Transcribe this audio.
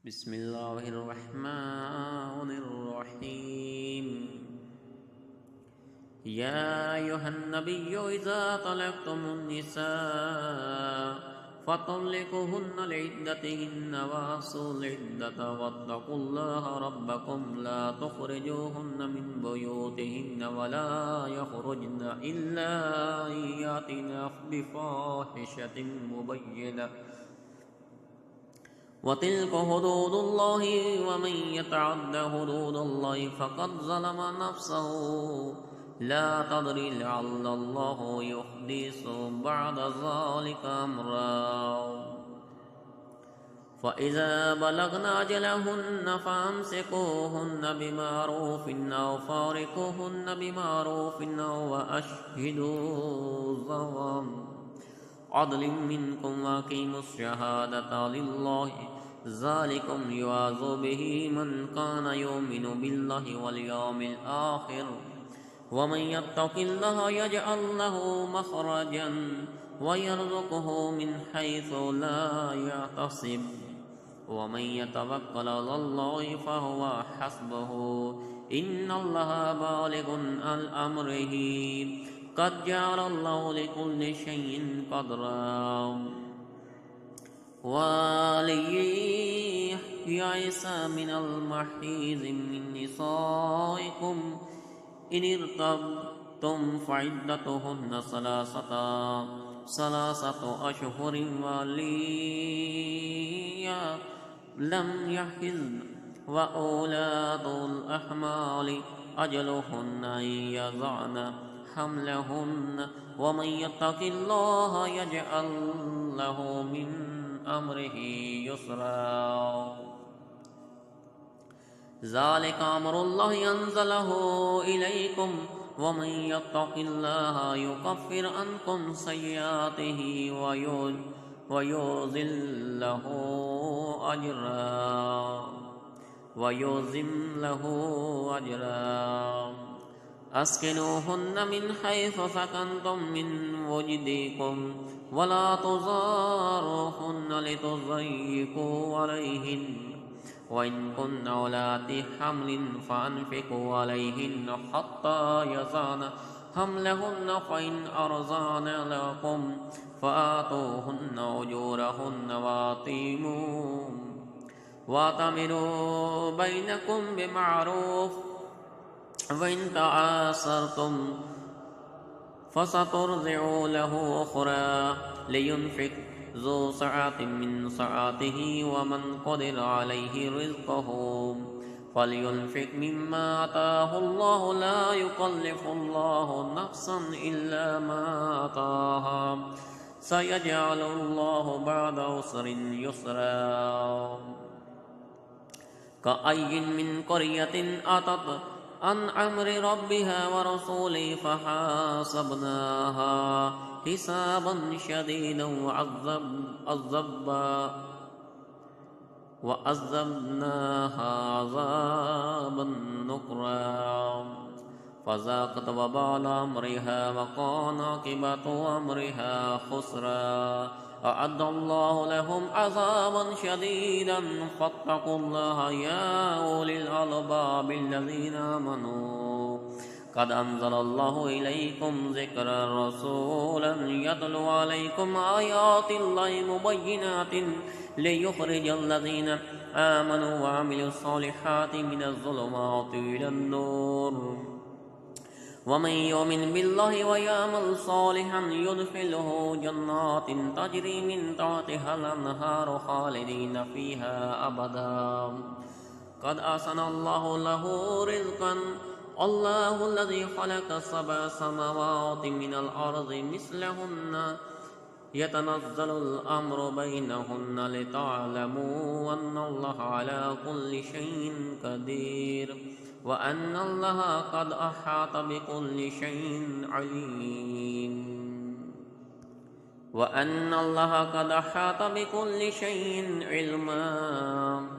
بسم الله الرحمن الرحيم. يا أيها النبي إذا طلقتم النساء فطلقوهن لعدتهن وأحصوا العدة واتقوا الله ربكم لا تخرجوهن من بيوتهن ولا يخرجن إلا أن يأتين بفاحشة مبينة وتلك حدود الله ومن يتعد حدود الله فقد ظلم نفسه لا تدري لعل الله يحدث بعد ذلك أمرا فإذا بلغن أجلهن فأمسكوهن بمعروف أو فارقوهن بمعروف أو وأشهدوا ذوي عدل منكم وأقيموا الشهادة لله ذلكم يوعظ به من كان يؤمن بالله واليوم الآخر ومن يتق الله يجعل له مخرجا ويرزقه من حيث لا يحتسب ومن يتوكل على الله فهو حسبه إن الله بالغ أمره قد جعل الله لكل شيء قدرا وليئس من المحيض من نسائكم إن ارتبتم فعدتهن ثلاثة أشهر ولي لم يحضن وأولاد الأحمال أجلهن أن يضعن حملهن ومن يتق الله يجعل له من أمره يسرا ذلك أمر الله أنزله إليكم ومن يتق الله يكفر عنكم سيئاته ويعظم له أجرا أسكنوهن من حيث سكنتم من وجدكم ولا تضاروهن لتضيقوا عليهن وإن كن أولات حمل فأنفقوا عليهن حتى يضعن حملهن فإن أرضعن لكم فآتوهن أجورهن وأتمروا بينكم بمعروف وإن تعاسرتم فسترضع له أخرى لينفق ذو سعة من سعته ومن قدر عليه رزقه فلينفق مما آتاه الله لا يكلف الله نفسا إلا ما آتاها سيجعل الله بعد عسر يسرا كأي من قرية أتت عن أمر ربها ورسوله فحاسبناها حسابا شديدا وعذبناها عذابا نكرا فذاقت وبال أمرها وكان عاقبة أمرها خسرا أعد الله لهم عذابا شديدا فاتقوا الله يا أولي الألباب الذين آمنوا قد أنزل الله إليكم ذكرا رسولا يتلو عليكم آيات الله مبينات ليخرج الذين آمنوا وعملوا الصالحات من الظلمات إلى النور ومن يؤمن بالله ويعمل صالحا يدخله جنات تجري من تحتها الأنهار خالدين فيها أبدا قد أحسن الله له رزقا الله الذي خلق 7 سماوات من الأرض مثلهن يتنزل الأمر بينهن لتعلموا أن الله على كل شيء قدير وأن الله قد أحاط بكل شيء عليم وأن الله قد أحاط بكل شيء علما